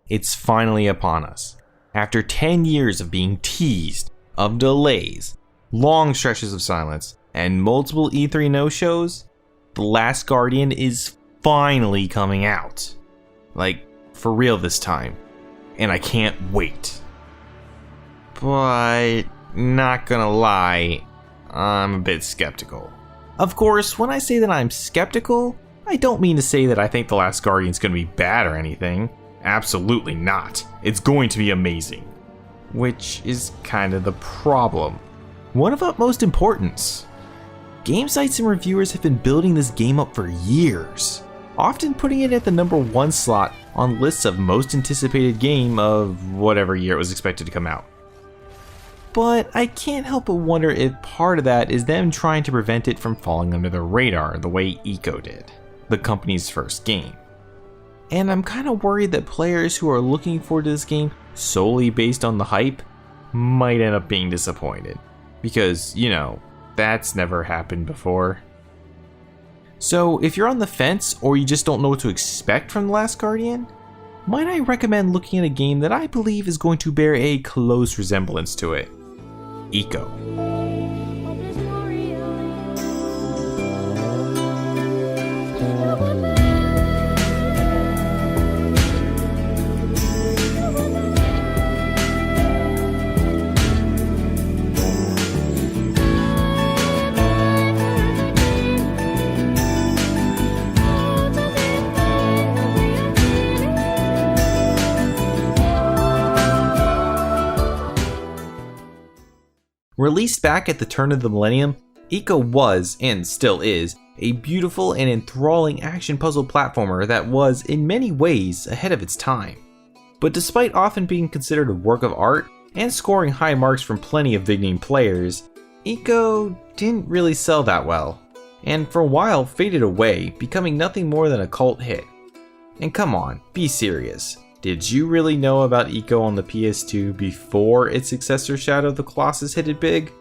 It's finally upon us. After 10 years of being teased, of delays, long stretches of silence, and multiple E3 no-shows, The Last Guardian is finally coming out. Like, for real this time. And I can't wait. But, not gonna lie, I'm a bit skeptical. Of course, when I say that I'm skeptical, I don't mean to say that I think The Last Guardian's gonna be bad or anything. Absolutely not. It's going to be amazing. Which is kind of the problem. One of utmost importance. Game sites and reviewers have been building this game up for years, often putting it at the #1 slot on lists of most anticipated game of whatever year it was expected to come out. But I can't help but wonder if part of that is them trying to prevent it from falling under the radar the way Ico did, the company's first game. And I'm kind of worried that players who are looking forward to this game solely based on the hype might end up being disappointed. Because, you know, that's never happened before. So if you're on the fence or you just don't know what to expect from The Last Guardian, might I recommend looking at a game that I believe is going to bear a close resemblance to it. Ico. Released back at the turn of the millennium, Ico was, and still is, a beautiful and enthralling action puzzle platformer that was, in many ways, ahead of its time. But despite often being considered a work of art, and scoring high marks from plenty of big-name players, Ico didn't really sell that well, and for a while faded away, becoming nothing more than a cult hit. And come on, be serious. Did you really know about Ico on the PS2 before its successor Shadow of the Colossus hit it big?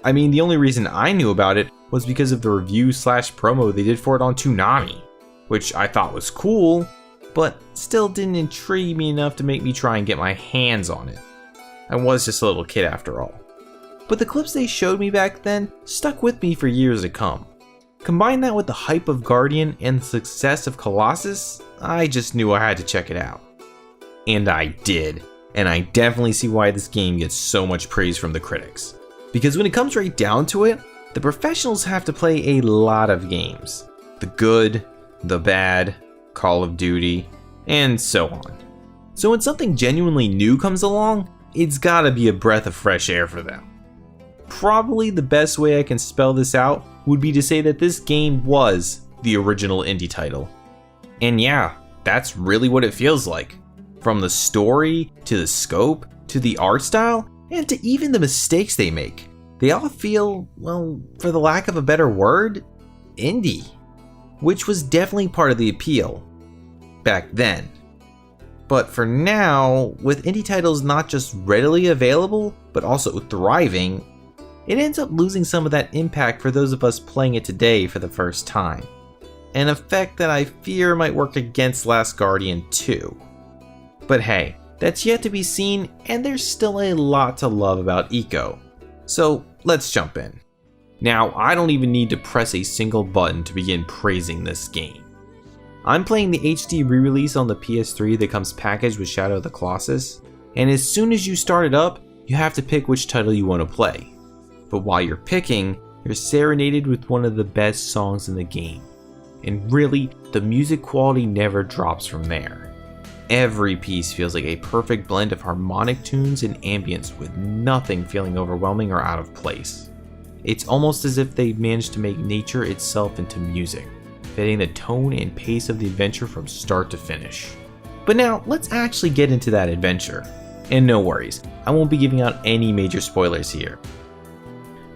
I mean, the only reason I knew about it was because of the review/promo they did for it on Toonami, which I thought was cool, but still didn't intrigue me enough to make me try and get my hands on it. I was just a little kid after all. But the clips they showed me back then stuck with me for years to come. Combine that with the hype of Guardian and the success of Colossus, I just knew I had to check it out. And I did, and I definitely see why this game gets so much praise from the critics. Because when it comes right down to it, the professionals have to play a lot of games. The good, the bad, Call of Duty, and so on. So when something genuinely new comes along, it's gotta be a breath of fresh air for them. Probably the best way I can spell this out would be to say that this game was the original indie title. And yeah, that's really what it feels like. From the story, to the scope, to the art style, and to even the mistakes they make. They all feel, well, for the lack of a better word, indie. Which was definitely part of the appeal. Back then. But for now, with indie titles not just readily available, but also thriving, it ends up losing some of that impact for those of us playing it today for the first time. An effect that I fear might work against Last Guardian too. But hey, that's yet to be seen, and there's still a lot to love about Ico. So let's jump in. Now, I don't even need to press a single button to begin praising this game. I'm playing the HD re-release on the PS3 that comes packaged with Shadow of the Colossus, and as soon as you start it up, you have to pick which title you want to play. But while you're picking, you're serenaded with one of the best songs in the game. And really, the music quality never drops from there. Every piece feels like a perfect blend of harmonic tunes and ambience with nothing feeling overwhelming or out of place. It's almost as if they managed to make nature itself into music, fitting the tone and pace of the adventure from start to finish. But now, let's actually get into that adventure. And no worries, I won't be giving out any major spoilers here.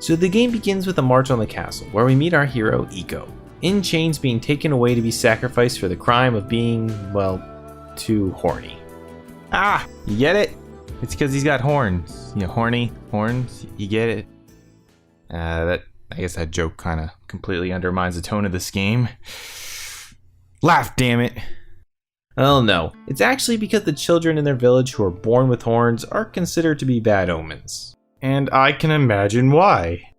So the game begins with a march on the castle, where we meet our hero, Ico, in chains being taken away to be sacrificed for the crime of being, well, too horny. Ah, you get it? It's because he's got horns. You know, horny, horns, you get it? I guess that joke kind of completely undermines the tone of this game. Laugh, damn it. Oh no, it's actually because the children in their village who are born with horns are considered to be bad omens. And I can imagine why.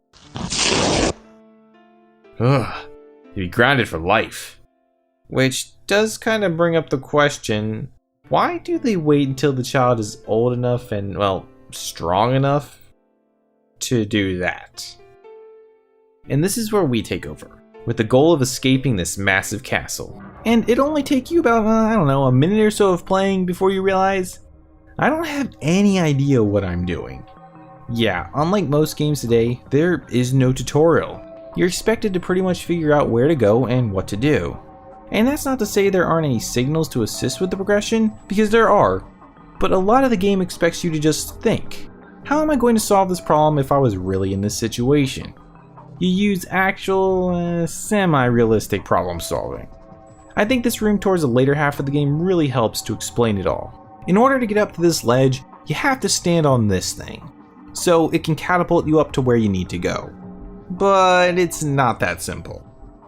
Ugh, you'd be grounded for life. Which does kind of bring up the question, why do they wait until the child is old enough and, well, strong enough to do that? And this is where we take over, with the goal of escaping this massive castle. And it'll only take you about, a minute or so of playing before you realize, I don't have any idea what I'm doing. Yeah, unlike most games today, there is no tutorial. You're expected to pretty much figure out where to go and what to do. And that's not to say there aren't any signals to assist with the progression, because there are. But a lot of the game expects you to just think, how am I going to solve this problem if I was really in this situation? You use actual, semi-realistic problem solving. I think this room towards the later half of the game really helps to explain it all. In order to get up to this ledge, you have to stand on this thing, so it can catapult you up to where you need to go. But it's not that simple.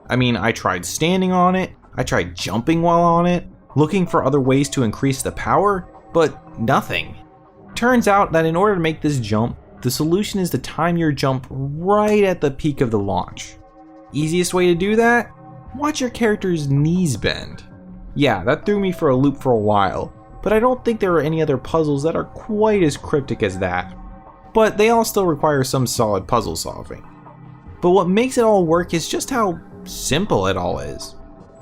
I mean, I tried standing on it, I tried jumping while on it, looking for other ways to increase the power, but nothing. Turns out that in order to make this jump, the solution is to time your jump right at the peak of the launch. Easiest way to do that? Watch your character's knees bend. Yeah, that threw me for a loop for a while, but I don't think there are any other puzzles that are quite as cryptic as that. But they all still require some solid puzzle solving. But what makes it all work is just how simple it all is.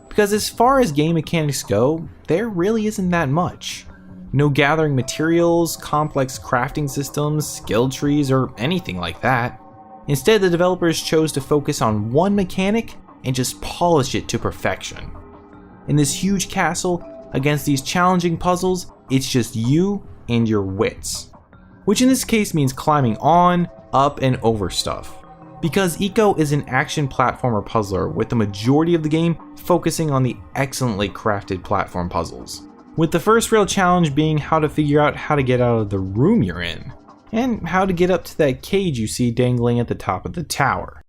Because as far as game mechanics go, there really isn't that much. No gathering materials, complex crafting systems, skill trees, or anything like that. Instead, the developers chose to focus on one mechanic and just polish it to perfection. In this huge castle, against these challenging puzzles, it's just you and your wits. Which in this case means climbing on, up, and over stuff. Because Ico is an action platformer puzzler with the majority of the game focusing on the excellently crafted platform puzzles. With the first real challenge being how to figure out how to get out of the room you're in, and how to get up to that cage you see dangling at the top of the tower.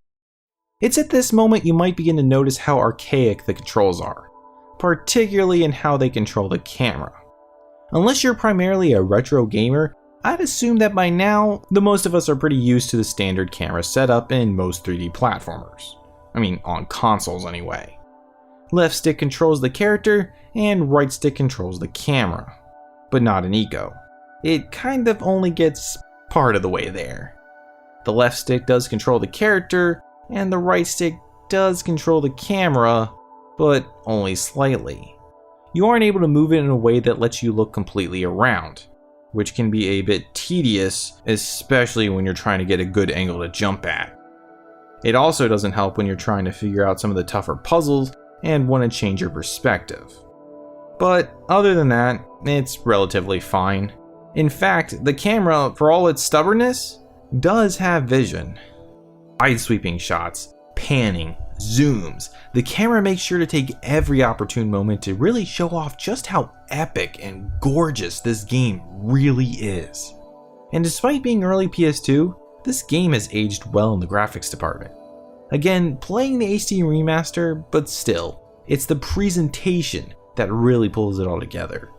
It's at this moment you might begin to notice how archaic the controls are, particularly in how they control the camera. Unless you're primarily a retro gamer, I'd assume that by now, the most of us are pretty used to the standard camera setup in most 3D platformers. I mean, on consoles anyway. Left stick controls the character, and right stick controls the camera. But not in Ico. It kind of only gets part of the way there. The left stick does control the character, and the right stick does control the camera, but only slightly. You aren't able to move it in a way that lets you look completely around, which can be a bit tedious, especially when you're trying to get a good angle to jump at. It also doesn't help when you're trying to figure out some of the tougher puzzles and want to change your perspective. But other than that, it's relatively fine. In fact, the camera, for all its stubbornness, does have vision. Wide sweeping shots, panning, zooms. The camera makes sure to take every opportune moment to really show off just how epic and gorgeous this game really is. And despite being early PS2, this game has aged well in the graphics department. Again, playing the HD remaster, but still, it's the presentation that really pulls it all together.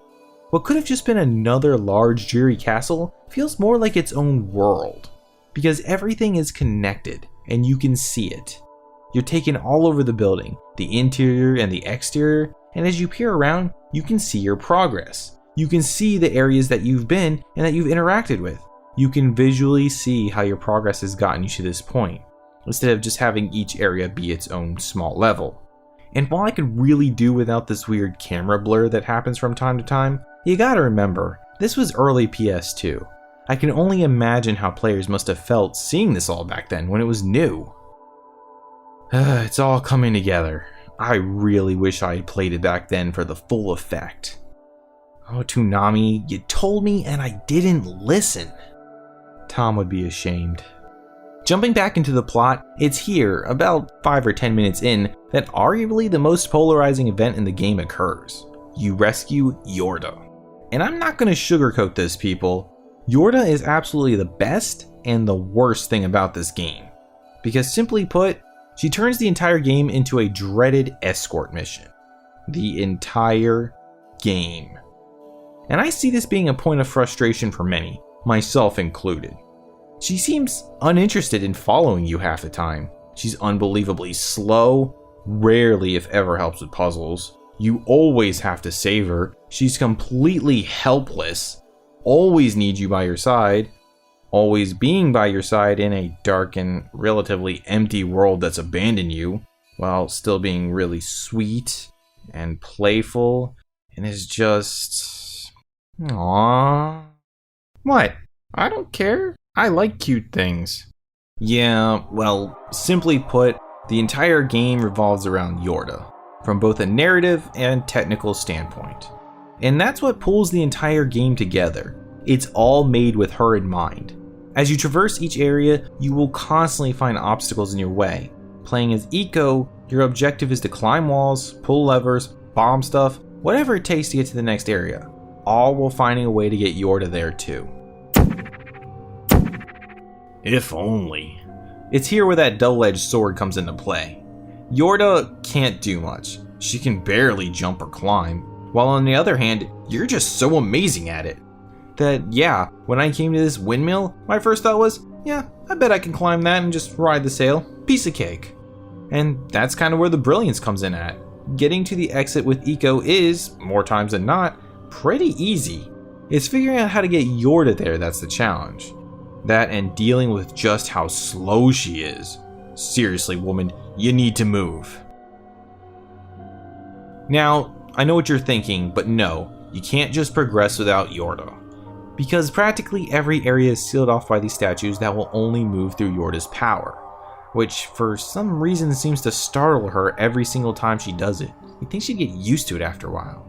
What could have just been another large dreary castle feels more like its own world, because everything is connected and you can see it. You're taken all over the building, the interior and the exterior, and as you peer around, you can see your progress. You can see the areas that you've been and that you've interacted with. You can visually see how your progress has gotten you to this point, instead of just having each area be its own small level. And while I could really do without this weird camera blur that happens from time to time, you gotta remember, this was early PS2. I can only imagine how players must have felt seeing this all back then when it was new. It's all coming together. I really wish I had played it back then for the full effect. Oh, Toonami, you told me and I didn't listen. Tom would be ashamed. Jumping back into the plot, it's here, about 5 or 10 minutes in, that arguably the most polarizing event in the game occurs. You rescue Yorda. And I'm not going to sugarcoat this, people. Yorda is absolutely the best and the worst thing about this game. Because simply put, she turns the entire game into a dreaded escort mission. The entire game. And I see this being a point of frustration for many, myself included. She seems uninterested in following you half the time. She's unbelievably slow, rarely if ever helps with puzzles. You always have to save her. She's completely helpless, always needs you by your side, always being by your side in a dark and relatively empty world that's abandoned you, while still being really sweet and playful, and is just... Aww. What? I don't care. I like cute things. Yeah, well, simply put, the entire game revolves around Yorda, from both a narrative and technical standpoint. And that's what pulls the entire game together. It's all made with her in mind. As you traverse each area, you will constantly find obstacles in your way. Playing as Eco, your objective is to climb walls, pull levers, bomb stuff, whatever it takes to get to the next area, all while finding a way to get Yorda there too. If only. It's here where that double-edged sword comes into play. Yorda can't do much. She can barely jump or climb, while on the other hand, you're just so amazing at it. That yeah, when I came to this windmill, my first thought was, yeah, I bet I can climb that and just ride the sail. Piece of cake. And that's kind of where the brilliance comes in at. Getting to the exit with Eco is, more times than not, pretty easy. It's figuring out how to get Yorda there that's the challenge. That and dealing with just how slow she is. Seriously, woman, you need to move. Now, I know what you're thinking, but no, you can't just progress without Yorda. Because practically every area is sealed off by these statues that will only move through Yorda's power, which for some reason seems to startle her every single time she does it. You'd think she'd get used to it after a while.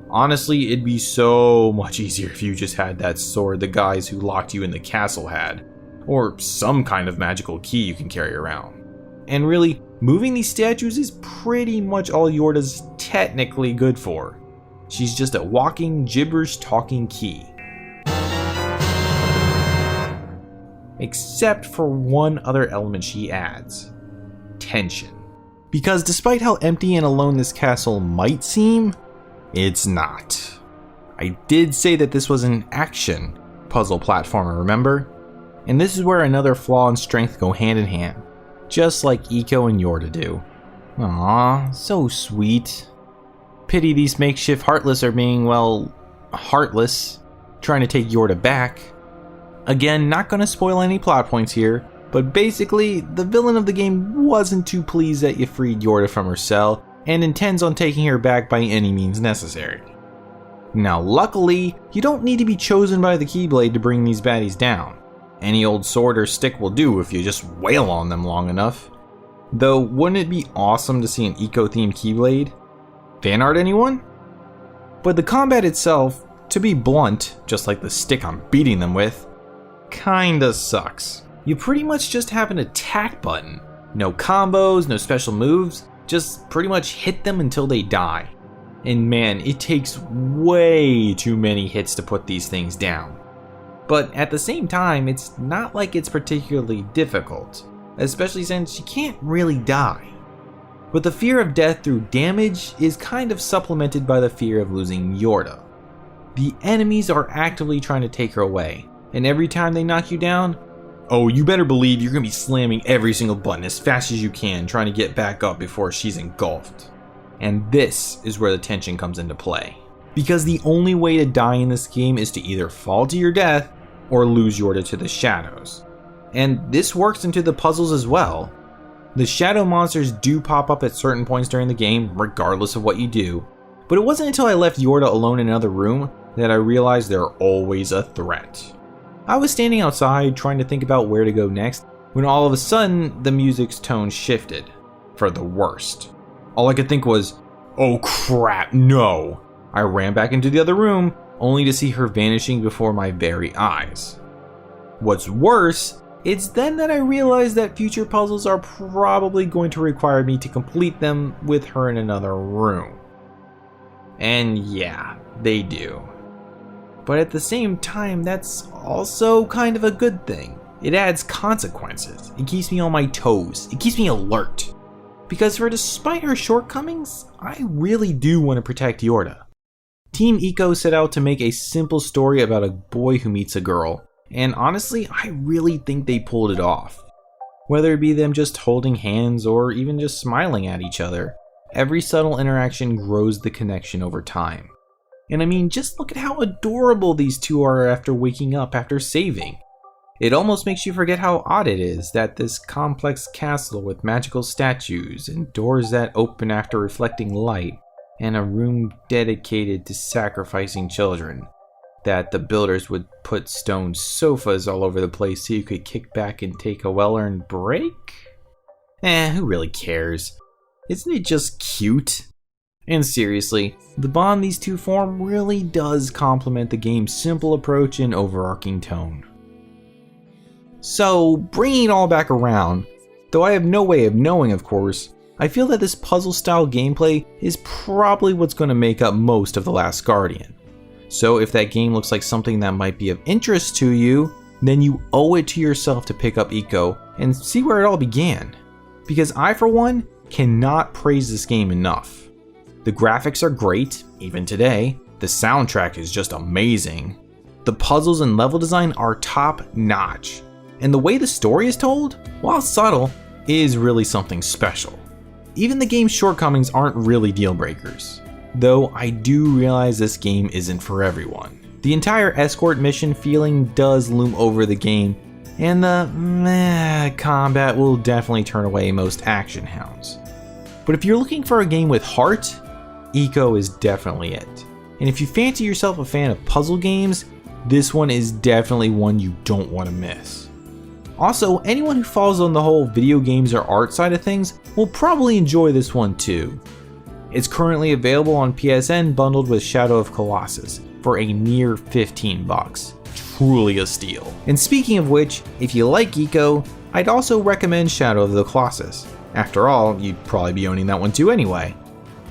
Honestly, it'd be so much easier if you just had that sword the guys who locked you in the castle had, or some kind of magical key you can carry around. And really, moving these statues is pretty much all Yorda's technically good for. She's just a walking, gibberish-talking key. Except for one other element she adds: tension. Because despite how empty and alone this castle might seem, it's not. I did say that this was an action puzzle platformer, remember? And this is where another flaw and strength go hand in hand, just like Eco and Yorda do. Aww, so sweet. Pity these makeshift Heartless are being, well, heartless, trying to take Yorda back. Again, not gonna spoil any plot points here, but basically, the villain of the game wasn't too pleased that you freed Yorda from her cell, and intends on taking her back by any means necessary. Now luckily, you don't need to be chosen by the Keyblade to bring these baddies down. Any old sword or stick will do if you just wail on them long enough. Though, wouldn't it be awesome to see an eco-themed Keyblade? Fan art, anyone? But the combat itself, to be blunt, just like the stick I'm beating them with, kinda sucks. You pretty much just have an attack button. No combos, no special moves, just pretty much hit them until they die. And man, it takes way too many hits to put these things down. But at the same time, it's not like it's particularly difficult, especially since you can't really die. But the fear of death through damage is kind of supplemented by the fear of losing Yorda. The enemies are actively trying to take her away, and every time they knock you down, oh, you better believe you're gonna be slamming every single button as fast as you can, trying to get back up before she's engulfed. And this is where the tension comes into play. Because the only way to die in this game is to either fall to your death or lose Yorda to the shadows. And this works into the puzzles as well. The shadow monsters do pop up at certain points during the game, regardless of what you do. But it wasn't until I left Yorda alone in another room that I realized they're always a threat. I was standing outside trying to think about where to go next when all of a sudden the music's tone shifted, for the worst. All I could think was, oh crap, no! I ran back into the other room, only to see her vanishing before my very eyes. What's worse, it's then that I realized that future puzzles are probably going to require me to complete them with her in another room. And yeah, they do. But at the same time, that's also kind of a good thing. It adds consequences. It keeps me on my toes. It keeps me alert. Because despite her shortcomings, I really do want to protect Yorda. Team Ico set out to make a simple story about a boy who meets a girl, and honestly, I really think they pulled it off. Whether it be them just holding hands or even just smiling at each other, every subtle interaction grows the connection over time. And I mean, just look at how adorable these two are after waking up after saving. It almost makes you forget how odd it is that this complex castle with magical statues and doors that open after reflecting light and a room dedicated to sacrificing children, that the builders would put stone sofas all over the place so you could kick back and take a well-earned break? Who really cares? Isn't it just cute? And seriously, the bond these two form really does complement the game's simple approach and overarching tone. So, bringing it all back around, though I have no way of knowing of course, I feel that this puzzle-style gameplay is probably what's going to make up most of The Last Guardian. So if that game looks like something that might be of interest to you, then you owe it to yourself to pick up Ico and see where it all began. Because I, for one, cannot praise this game enough. The graphics are great, even today. The soundtrack is just amazing. The puzzles and level design are top-notch. And the way the story is told, while subtle, is really something special. Even the game's shortcomings aren't really deal breakers. Though I do realize this game isn't for everyone. The entire escort mission feeling does loom over the game, and the combat will definitely turn away most action hounds. But if you're looking for a game with heart, Ico is definitely it. And if you fancy yourself a fan of puzzle games, this one is definitely one you don't want to miss. Also, anyone who falls on the whole video games or art side of things will probably enjoy this one too. It's currently available on PSN bundled with Shadow of Colossus for a mere $15. Truly a steal. And speaking of which, if you like Ico, I'd also recommend Shadow of the Colossus. After all, you'd probably be owning that one too anyway.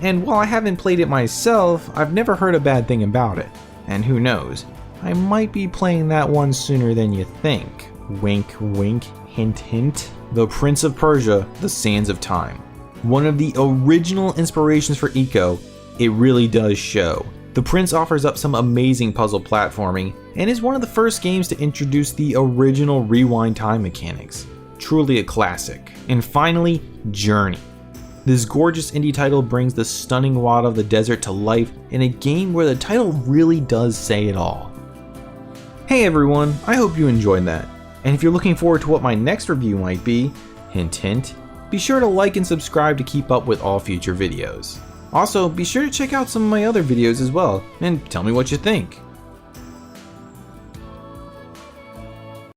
And while I haven't played it myself, I've never heard a bad thing about it. And who knows, I might be playing that one sooner than you think. Wink wink, hint hint. The Prince of Persia, The Sands of Time. One of the original inspirations for Ico, it really does show. The Prince offers up some amazing puzzle platforming and is one of the first games to introduce the original rewind time mechanics. Truly a classic. And finally, Journey. This gorgeous indie title brings the stunning wild of the desert to life in a game where the title really does say it all. Hey everyone, I hope you enjoyed that. And if you're looking forward to what my next review might be, hint hint, be sure to like and subscribe to keep up with all future videos. Also, be sure to check out some of my other videos as well, and tell me what you think.